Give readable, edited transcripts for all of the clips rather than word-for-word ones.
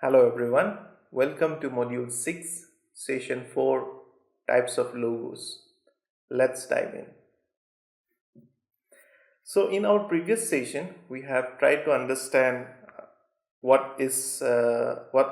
Hello everyone, welcome to Module 6, Session 4, Types of Logos. Let's dive in. So, in our previous session, we have tried to understand what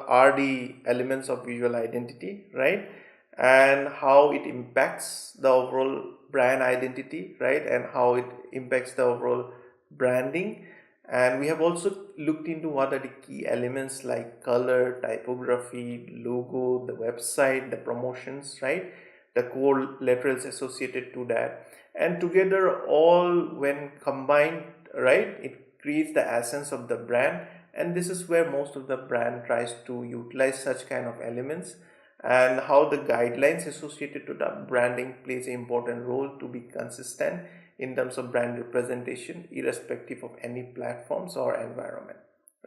are the elements of visual identity, right? And how it impacts the overall brand identity, right? And how it impacts the overall branding. And we have also looked into what are the key elements like color, typography, logo, the website, the promotions, right? The core laterals associated to that. And together, all when combined, right, it creates the essence of the brand. And this is where most of the brand tries to utilize such kind of elements, and how the guidelines associated to the branding plays an important role to be consistent in terms of brand representation irrespective of any platforms or environment,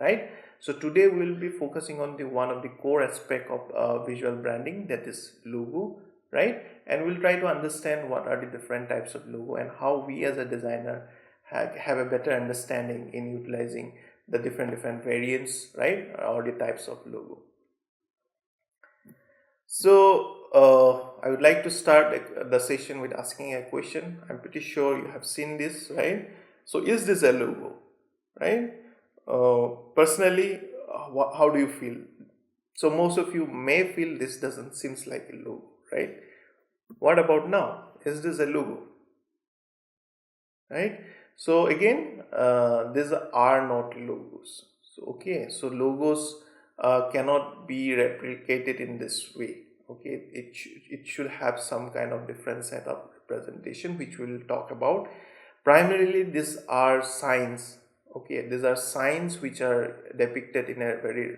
right? So today we'll be focusing on the one of the core aspect of visual branding, that is logo, right? And we'll try to understand what are the different types of logo and how we as a designer have a better understanding in utilizing the different variants, right, or the types of logo. So I would like to start the session with asking a question. I'm pretty sure you have seen this, right? So is this a logo, right? Personally, how do you feel? So most of you may feel this doesn't seems like a logo, right? What about now? Is this a logo, right? So again, these are not logos. So okay, so logos cannot be replicated in this way. Okay, it should have some kind of different set of representation, which we'll talk about. Primarily, these are signs. Okay, these are signs which are depicted in a very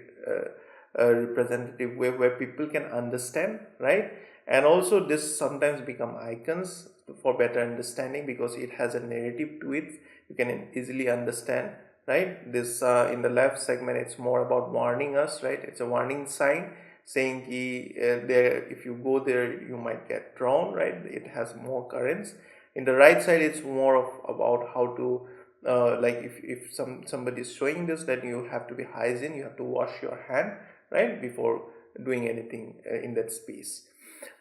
representative way where people can understand, right? And also this sometimes become icons for better understanding because it has a narrative to it. You can easily understand, right? This in the left segment, it's more about warning us, right? It's a warning sign saying there, if you go there you might get drowned, right? It has more currents. In the right side, it's more of about how to like if somebody is showing this, then you have to be hygiene, you have to wash your hand, right, before doing anything in that space.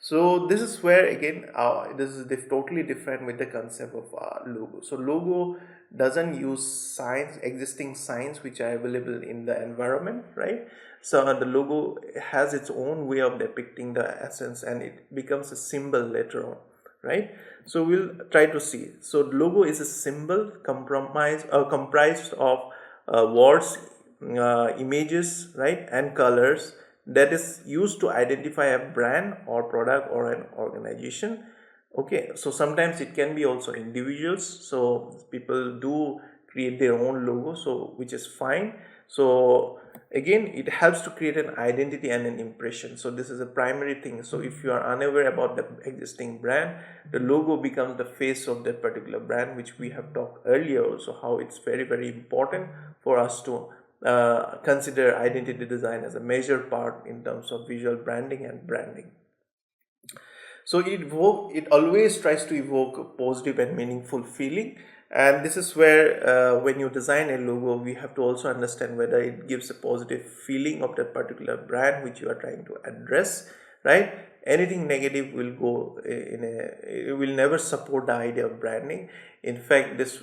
So this is where again this is totally different with the concept of logo. So logo doesn't use signs, existing signs which are available in the environment, right? So the logo has its own way of depicting the essence and it becomes a symbol later on, right? So we'll try to see. So logo is a symbol comprised of words, images, right, and colors that is used to identify a brand or product or an organization. Okay, so sometimes it can be also individuals, so people do create their own logo, so which is fine. So again, it helps to create an identity and an impression. So this is a primary thing. So if you are unaware about the existing brand, the logo becomes the face of that particular brand, which we have talked earlier also, how it's very important for us to consider identity design as a major part in terms of visual branding and branding. So it always tries to evoke a positive and meaningful feeling, and this is where when you design a logo, we have to also understand whether it gives a positive feeling of that particular brand which you are trying to address, right? Anything negative will go it will never support the idea of branding. In fact, this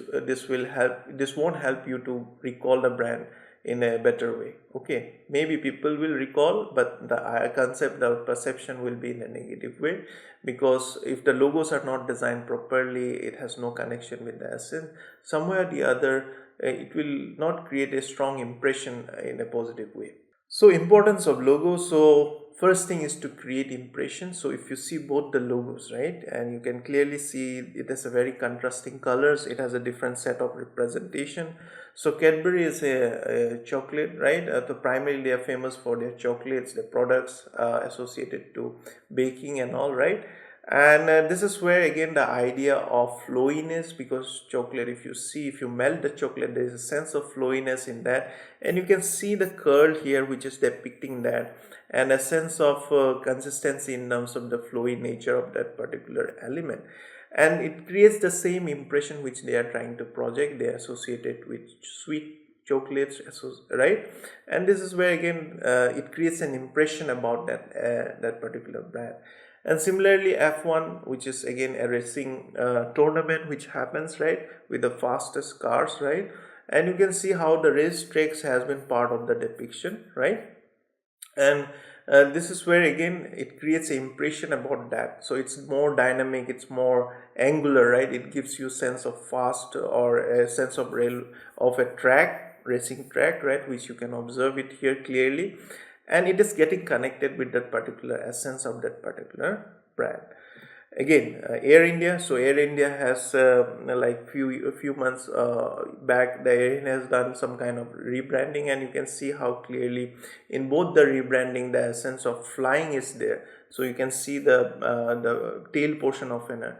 won't help you to recall the brand in a better way. Okay, maybe people will recall, but the concept, the perception will be in a negative way, because if the logos are not designed properly, it has no connection with the essence. Somewhere or the other, it will not create a strong impression in a positive way. So importance of logos. So first thing is to create impression. So if you see both the logos, right, and you can clearly see it has a very contrasting colors, it has a different set of representation. So Cadbury is a chocolate, right? So primarily they are famous for their chocolates, their products associated to baking and all, right? And this is where again the idea of flowiness, because chocolate, if you melt the chocolate, there is a sense of flowiness in that, and you can see the curl here which is depicting that, and a sense of consistency in terms of the flowy nature of that particular element, and it creates the same impression which they are trying to project. They are associated with sweet chocolates, right? And this is where again it creates an impression about that particular brand. And similarly, F1, which is again a racing tournament which happens, right, with the fastest cars, right? And you can see how the race tracks has been part of the depiction, right? And this is where again it creates an impression about that. So it's more dynamic, it's more angular, right? It gives you a sense of fast or a sense of rail of a track, racing track, right, which you can observe it here clearly. And it is getting connected with that particular essence of that particular brand. Again, Air India. So Air India has like few months back, the Air India has done some kind of rebranding, and you can see how clearly in both the rebranding the essence of flying is there. So you can see the tail portion of an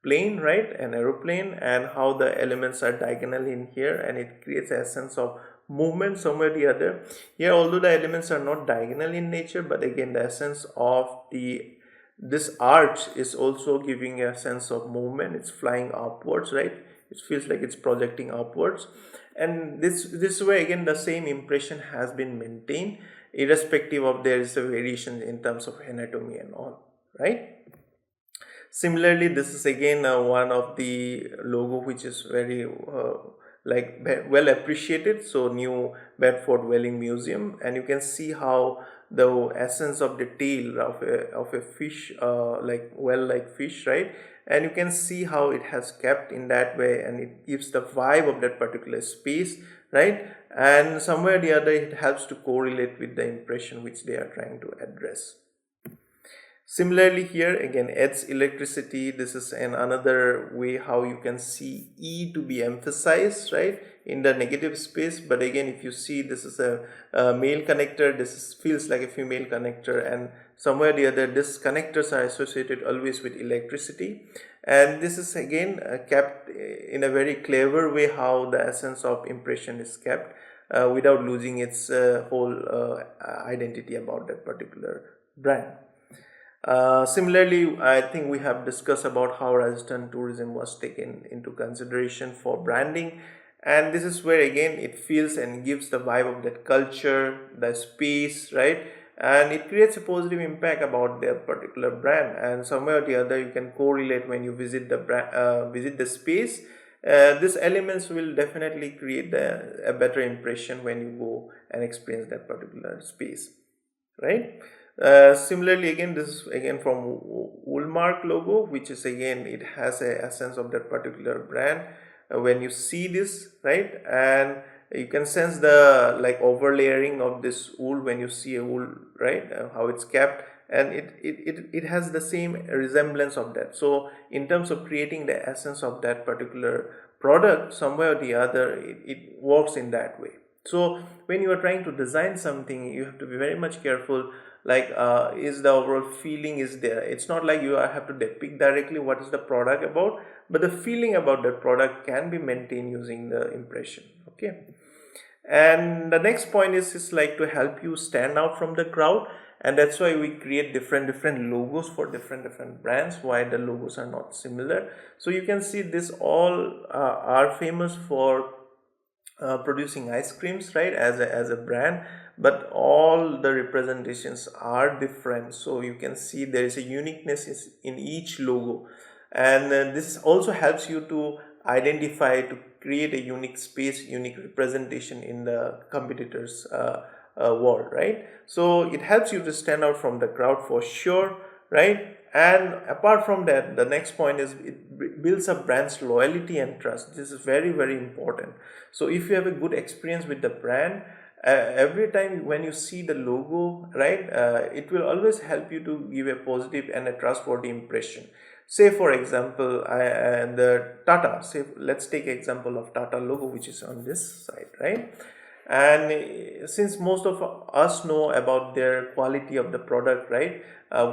plane, right, an aeroplane, and how the elements are diagonal in here, and it creates a sense of movement somewhere or the other. Here, although the elements are not diagonal in nature, but again the essence of this arch is also giving a sense of movement. It's flying upwards, right? It feels like it's projecting upwards, and this way again the same impression has been maintained irrespective of there is a variation in terms of anatomy and all, right? Similarly, this is again one of the logo which is very like well appreciated. So New Bedford Whaling Museum, and you can see how the essence of the tail of a fish, like like fish, right? And you can see how it has kept in that way, and it gives the vibe of that particular space, right? And somewhere or the other it helps to correlate with the impression which they are trying to address. Similarly, here again adds electricity. This is another way how you can see E to be emphasized, right, in the negative space. But again, if you see this is a male connector, feels like a female connector, and somewhere or the other these connectors are associated always with electricity. And this is again kept in a very clever way how the essence of impression is kept without losing its whole identity about that particular brand. Similarly, I think we have discussed about how Rajasthan tourism was taken into consideration for branding, and this is where again it feels and gives the vibe of that culture, the space, right? And it creates a positive impact about their particular brand, and somewhere or the other you can correlate when you visit the visit the space. These elements will definitely create a better impression when you go and experience that particular space, right? Similarly, again this is again from Woolmark logo, which is again it has a essence of that particular brand. When you see this, right, and you can sense the like overlaying of this wool when you see a wool, right, how it's kept, and it has the same resemblance of that. So in terms of creating the essence of that particular product, somewhere or the other it works in that way. So when you are trying to design something, you have to be very much careful, like is the overall feeling is there. It's not like you have to depict directly what is the product about, but the feeling about the product can be maintained using the impression. Okay, and the next point is like to help you stand out from the crowd, and that's why we create different logos for different brands, why the logos are not similar. So you can see this all are famous for producing ice creams, right, as a brand, but all the representations are different. So you can see there is a uniqueness in each logo, and this also helps you to identify, to create a unique space, unique representation in the competitors world, right? So it helps you to stand out from the crowd for sure, right? And apart from that, the next point is it builds up brand's loyalty and trust. This is very important. So if you have a good experience with the brand, every time when you see the logo, right, it will always help you to give a positive and a trustworthy impression. Say for example, the Tata, say let's take example of Tata logo, which is on this side, right? And since most of us know about their quality of the product, right,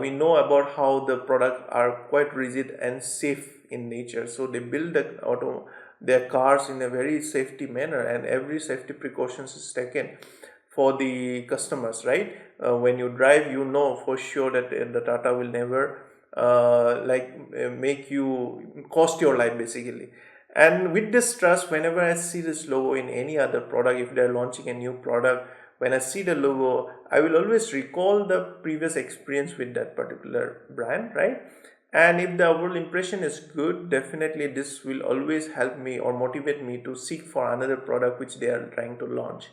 we know about how the product are quite rigid and safe in nature. So they build their cars in a very safety manner, and every safety precautions is taken for the customers, right? When you drive, you know for sure that the Tata will never make you cost your life basically. And with this trust, whenever I see this logo in any other product, if they're launching a new product, when I see the logo, I will always recall the previous experience with that particular brand, right? And if the overall impression is good, definitely this will always help me or motivate me to seek for another product which they are trying to launch.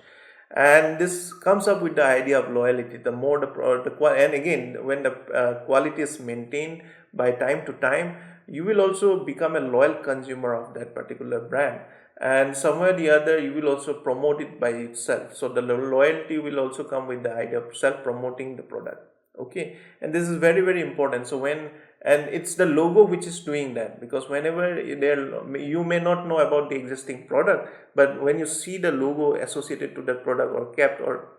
And this comes up with the idea of loyalty. The more and again, when the quality is maintained by time to time, you will also become a loyal consumer of that particular brand, and somewhere or the other you will also promote it by itself. So the loyalty will also come with the idea of self promoting the product. Okay, and this is very very important. So when, and it's the logo which is doing that, because whenever there, you may not know about the existing product, but when you see the logo associated to that product or kept or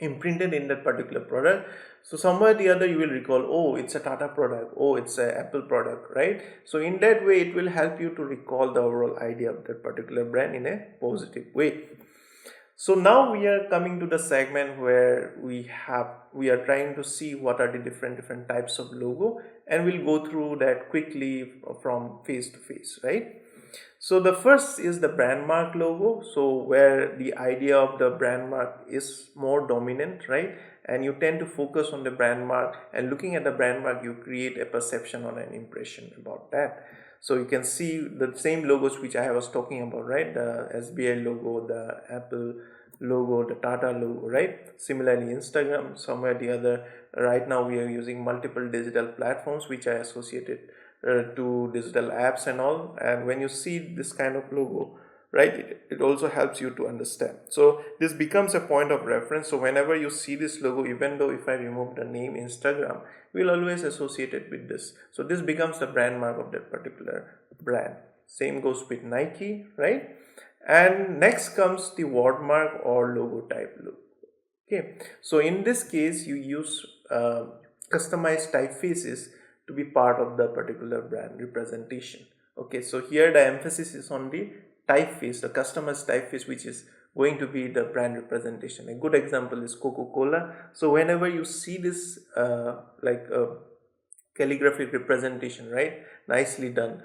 imprinted in that particular product, so somewhere or the other you will recall, oh, it's a Tata product, oh, it's a Apple product, right? So in that way it will help you to recall the overall idea of that particular brand in a positive way. So now we are coming to the segment where we are trying to see what are the different types of logo, and we'll go through that quickly from face to face, right? So the first is the brand mark logo. So where the idea of the brand mark is more dominant, right? And you tend to focus on the brand mark, and looking at the brand mark, you create a perception or an impression about that. So you can see the same logos which I was talking about, right? The SBI logo, the Apple logo, the Tata logo, right? Similarly, Instagram, somewhere or the other, right now we are using multiple digital platforms which are associated to digital apps and all. And when you see this kind of logo, right, it also helps you to understand. So this becomes a point of reference. So whenever you see this logo, even though if I remove the name Instagram, we'll always associate it with this. So this becomes the brand mark of that particular brand. Same goes with Nike, right? And next comes the word mark or logo type look. Okay, so in this case you use customized typefaces to be part of the particular brand representation. Okay, so here the emphasis is on the typeface, the customized typeface, which is going to be the brand representation. A good example is Coca-Cola. So whenever you see this calligraphic representation, right, nicely done,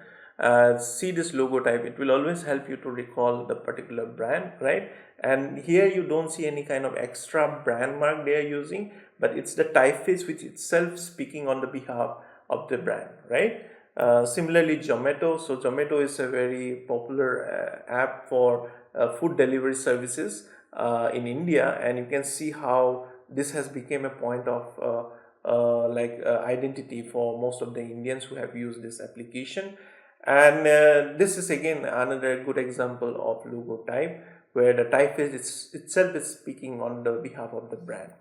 see this logo type, it will always help you to recall the particular brand, right? And here you don't see any kind of extra brand mark they are using, but it's the typeface which itself speaking on the behalf of the brand, right? Similarly, Zomato. So Zomato is a very popular app for food delivery services in India, and you can see how this has become a point of identity for most of the Indians who have used this application. And this is again another good example of logo type, where the typeface itself is speaking on the behalf of the brand.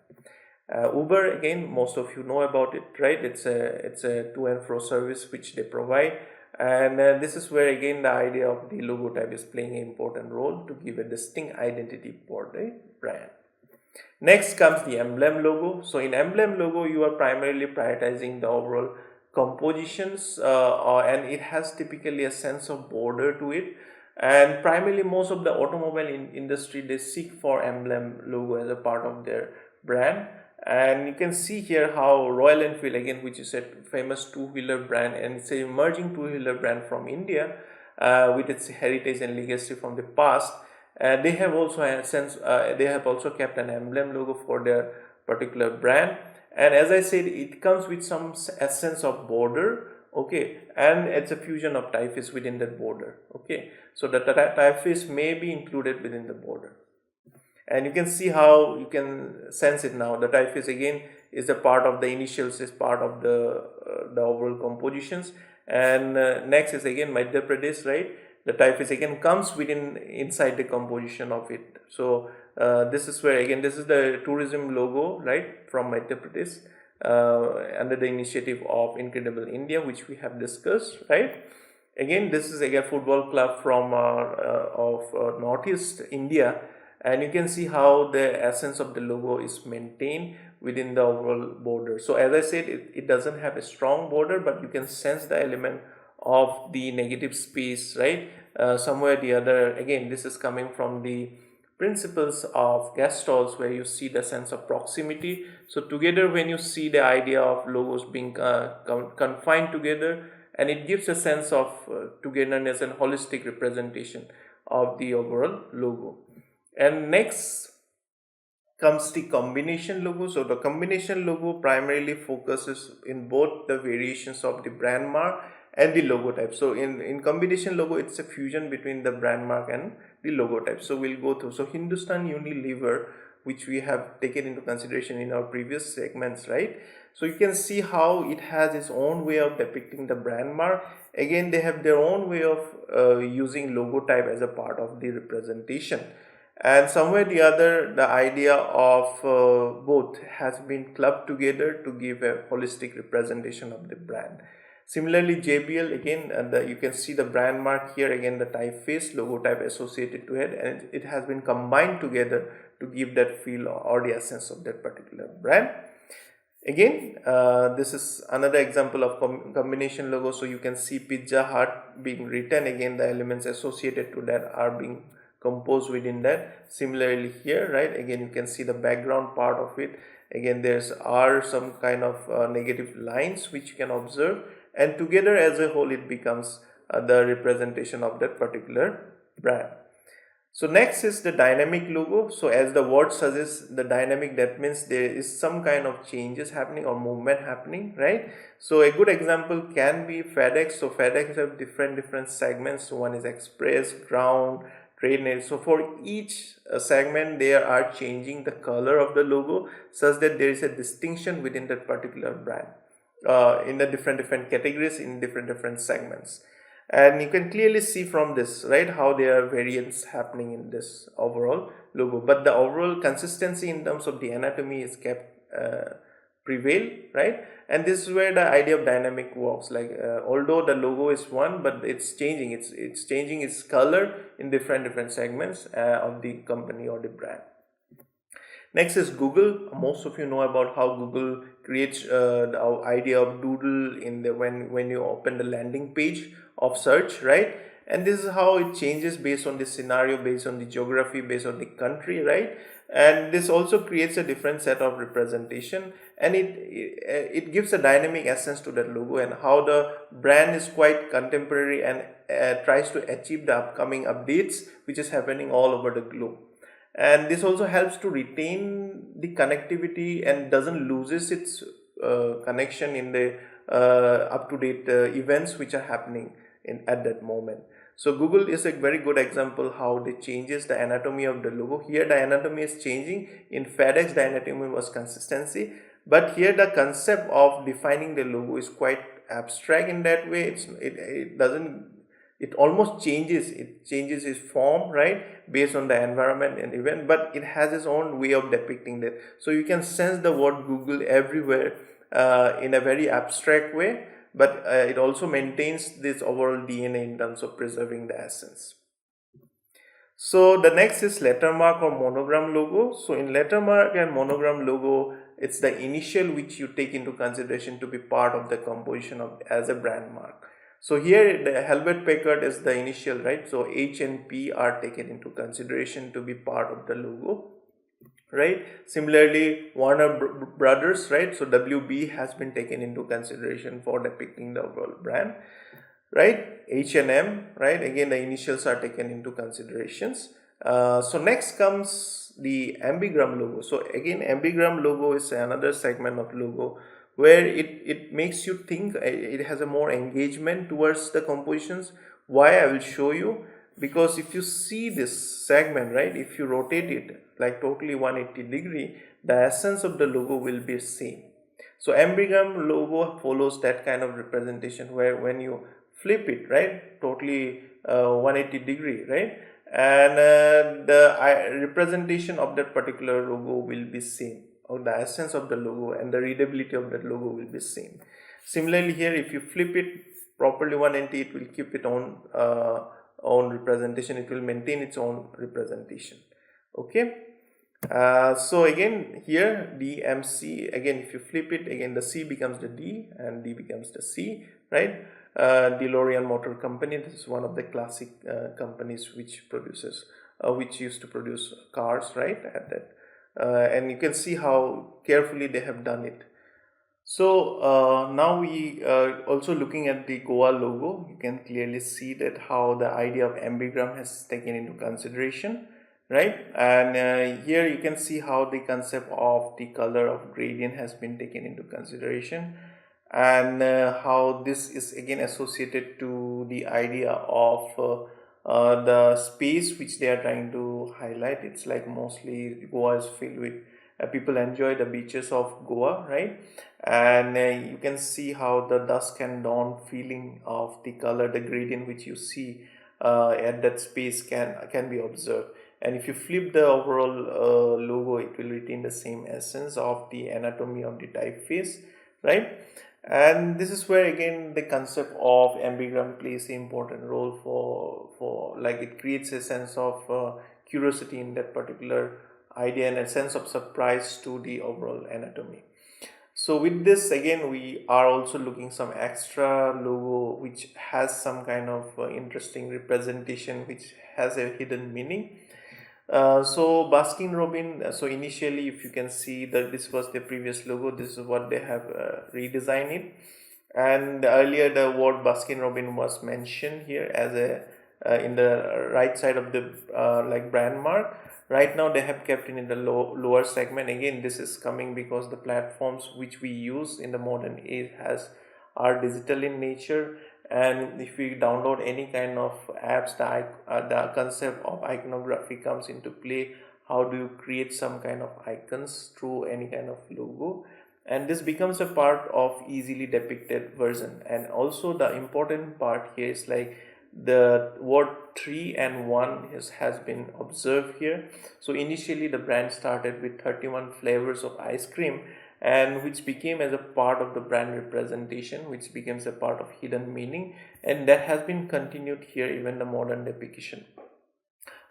Uber, again, most of you know about it, right? It's a to and fro service which they provide, and this is where again the idea of the logo type is playing an important role to give a distinct identity for the brand. Next comes the emblem logo. So in emblem logo, you are primarily prioritizing the overall compositions, and it has typically a sense of border to it. And primarily, most of the automobile industry, they seek for emblem logo as a part of their brand. And you can see here how Royal Enfield, again, which is a famous two-wheeler brand, and it's an emerging two-wheeler brand from India, with its heritage and legacy from the past. They have also they have also kept an emblem logo for their particular brand. And as I said, it comes with some essence of border, okay, and it's a fusion of typeface within that border. Okay, so the typeface may be included within the border, and you can see how you can sense it now. The typeface again is a part of the initials, is part of the overall compositions. And next is again Madhya Pradesh, right? The typeface again comes within inside the composition of it. So this is where again, this is the tourism logo, right, from Madhya Pradesh, under the initiative of Incredible India, which we have discussed, right? Again, this is again football club from Northeast India, and you can see how the essence of the logo is maintained within the overall border. So as I said, it doesn't have a strong border, but you can sense the element of the negative space, right? Somewhere or the other, again, this is coming from the principles of Gestalt, where you see the sense of proximity. So together, when you see the idea of logos being confined together, and it gives a sense of togetherness and holistic representation of the overall logo. And next comes the combination logo. So the combination logo primarily focuses in both the variations of the brand mark and the logo type. So in combination logo, it's a fusion between the brand mark and the logo type. So we'll go through. So Hindustan Unilever, which we have taken into consideration in our previous segments, right? So you can see how it has its own way of depicting the brand mark. Again, they have their own way of using logo type as a part of the representation, and somewhere the other the idea of both has been clubbed together to give a holistic representation of the brand. Similarly, JBL, again, you can see the brand mark here, again the typeface logo type associated to it, and it has been combined together to give that feel or the essence of that particular brand. Again, this is another example of combination logo. So you can see Pizza Hut being written, again the elements associated to that are being composed within that. Similarly here, right, again you can see the background part of it. Again, there's are some kind of negative lines which you can observe, and together as a whole it becomes the representation of that particular brand. So next is the dynamic logo. So as the word suggests, the dynamic, that means there is some kind of changes happening or movement happening, right? So a good example can be FedEx. So FedEx have different segments. So one is express, ground, trade. So for each segment, they are changing the color of the logo such that there is a distinction within that particular brand in the different categories in different segments. And you can clearly see from this, right, how there are variants happening in this overall logo, but the overall consistency in terms of the anatomy is kept prevail, right? And this is where the idea of dynamic works. Like although the logo is one, but it's changing, it's changing its color in different segments of the company or the brand. Next is Google. Most of you know about how Google creates the idea of doodle in the when you open the landing page of search, right? And this is how it changes based on the scenario, based on the geography, based on the country, right? And this also creates a different set of representation, and it gives a dynamic essence to that logo, and how the brand is quite contemporary and tries to achieve the upcoming updates which is happening all over the globe. And this also helps to retain the connectivity and doesn't loses its connection in the up-to-date events which are happening at that moment. So Google is a very good example how they changes the anatomy of the logo. Here the anatomy is changing. In FedEx the anatomy was consistency, but here the concept of defining the logo is quite abstract in that way. It doesn't, it almost changes, it changes its form, right, based on the environment and event, but it has its own way of depicting that. So you can sense the word Google everywhere in a very abstract way, but it also maintains this overall DNA in terms of preserving the essence. So the next is lettermark or monogram logo. So in lettermark and monogram logo, it's the initial which you take into consideration to be part of the composition of as a brand mark. So here the Hewlett Packard is the initial, right? So H and P are taken into consideration to be part of the logo, right? Similarly, Warner Brothers, right? So WB has been taken into consideration for depicting the overall brand, right? H&M, right? Again, the initials are taken into considerations. So next comes the ambigram logo. So again, ambigram logo is another segment of logo where it makes you think, it has a more engagement towards the compositions. Why? I will show you. Because if you see this segment, right, if you rotate it like totally 180 degree, the essence of the logo will be same. So ambigram logo follows that kind of representation where when you flip it, right, totally 180 degree, right, and the representation of that particular logo will be same, or the essence of the logo and the readability of that logo will be same. Similarly here, if you flip it properly 180, it will keep its own representation, it will maintain its own representation. Okay, so again here DMC, again if you flip it, again the C becomes the D and D becomes the C, right? DeLorean Motor Company, this is one of the classic companies which produces which used to produce cars, right, at that and you can see how carefully they have done it. So now we also looking at the Goa logo, you can clearly see that how the idea of ambigram has taken into consideration, right? And here you can see how the concept of the color of gradient has been taken into consideration, and how this is again associated to the idea of the space which they are trying to highlight. It's like mostly Goa is filled with people enjoy the beaches of Goa, right? And you can see how the dusk and dawn feeling of the color, the gradient which you see at that space can be observed. And if you flip the overall logo, it will retain the same essence of the anatomy of the typeface, right? And this is where again the concept of ambigram plays an important role for like it creates a sense of curiosity in that particular idea and a sense of surprise to the overall anatomy. So with this again we are also looking some extra logo which has some kind of interesting representation which has a hidden meaning. So Baskin Robin, so initially if you can see that this was the previous logo, this is what they have redesigned it. And earlier the word Baskin Robin was mentioned here as a in the right side of the like brand mark. Right now they have kept it in the lower segment. Again, this is coming because the platforms which we use in the modern age has are digital in nature, and if we download any kind of apps, the concept of iconography comes into play. How do you create some kind of icons through any kind of logo, and this becomes a part of easily depicted version. And also the important part here is like the word 3 and 1 has been observed here. So initially the brand started with 31 flavors of ice cream, and which became as a part of the brand representation, which becomes a part of hidden meaning, and that has been continued here even the modern depiction,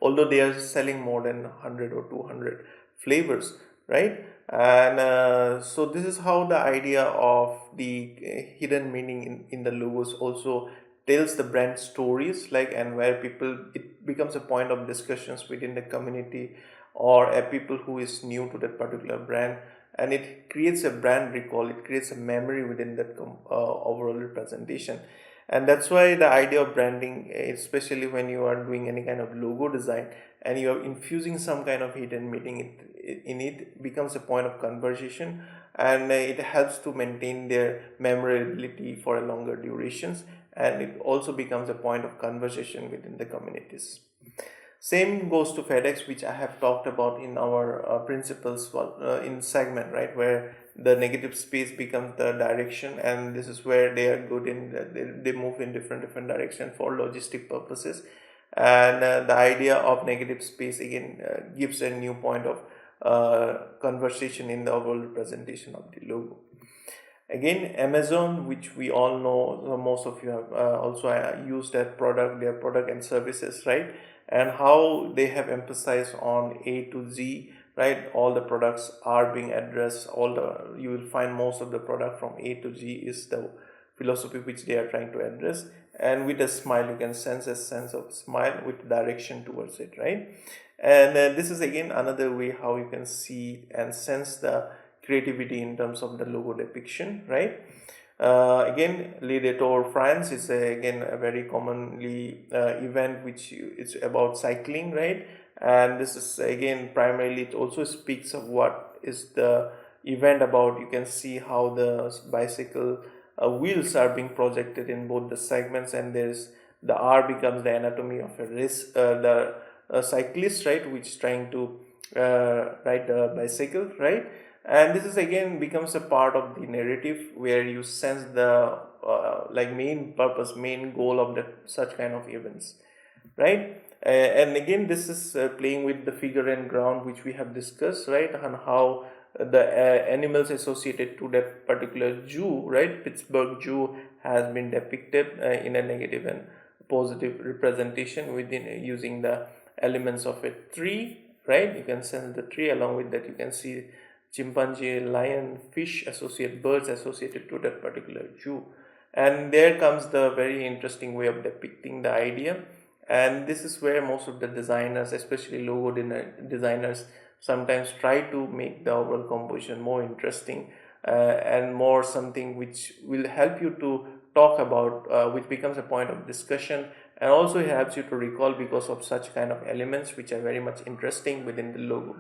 although they are selling more than 100 or 200 flavors, right? And so this is how the idea of the hidden meaning in the logos also tells the brand stories, like, and where people, it becomes a point of discussions within the community or a people who is new to that particular brand, and it creates a brand recall, it creates a memory within that overall representation. And that's why the idea of branding, especially when you are doing any kind of logo design and you are infusing some kind of hidden meaning in it becomes a point of conversation, and it helps to maintain their memorability for a longer durations, and it also becomes a point of conversation within the communities. Same goes to FedEx, which I have talked about in our principles in segment, right, where the negative space becomes the direction, and this is where they are good in. They move in different direction for logistic purposes, and the idea of negative space again gives a new point of conversation in the overall representation of the logo. Again, Amazon, which we all know, most of you have also used that product, their product and services, right? And how they have emphasized on A to Z, right? All the products are being addressed. All the, you will find most of the product from A to Z is the philosophy which they are trying to address. And with a smile, you can sense a sense of smile with direction towards it, right? And this is again another way how you can see and sense the creativity in terms of the logo depiction, right? Again, Le Détour France is again a very commonly event which it's about cycling, right? And this is again primarily, it also speaks of what is the event about. You can see how the bicycle wheels are being projected in both the segments, and there's the R becomes the anatomy of a race, the cyclist, right, which is trying to ride the bicycle, right? And this is again becomes a part of the narrative where you sense the like main purpose, main goal of that such kind of events, right? And again, this is playing with the figure and ground which we have discussed, right, and how the animals associated to that particular zoo, right, Pittsburgh Zoo, has been depicted in a negative and positive representation within using the elements of a tree, right? You can sense the tree. Along with that, you can see chimpanzee, lion, fish, associate birds associated to that particular zoo. And there comes the very interesting way of depicting the idea. And this is where most of the designers, especially logo designers, sometimes try to make the overall composition more interesting, and more something which will help you to talk about, which becomes a point of discussion, and also helps you to recall because of such kind of elements which are very much interesting within the logo.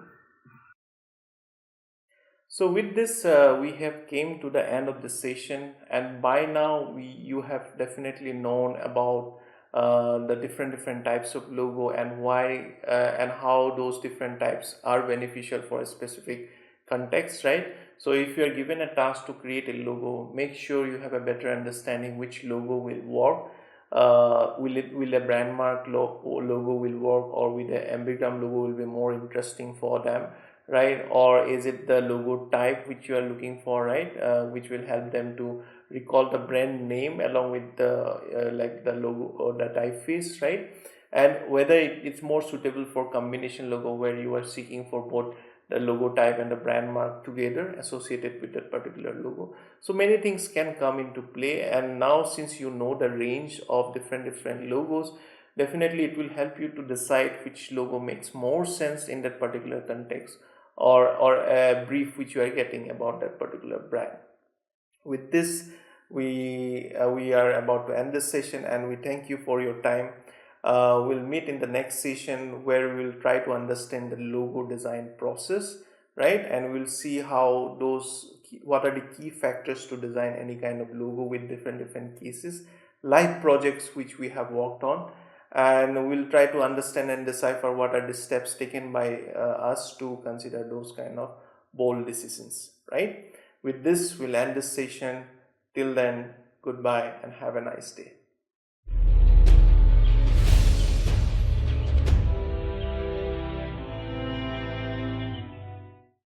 So with this, we have came to the end of the session, and by now you have definitely known about the different types of logo, and why and how those different types are beneficial for a specific context, right? So if you are given a task to create a logo, make sure you have a better understanding which logo will work. Will a brand mark logo will work, or will the ambigram logo will be more interesting for them, right? Or is it the logo type which you are looking for, right? Which will help them to recall the brand name along with the like the logo or the typeface, right? And whether it's more suitable for combination logo, where you are seeking for both the logo type and the brand mark together associated with that particular logo. So many things can come into play, and now since you know the range of different logos, definitely it will help you to decide which logo makes more sense in that particular context, or a brief which you are getting about that particular brand. With this, we are about to end this session, and we thank you for your time. We'll meet in the next session, where we'll try to understand the logo design process, right? And we'll see how what are the key factors to design any kind of logo with different cases, live projects which we have worked on, and we'll try to understand and decipher what are the steps taken by us to consider those kind of bold decisions, right? With this, we'll end this session. Till then, goodbye and have a nice day.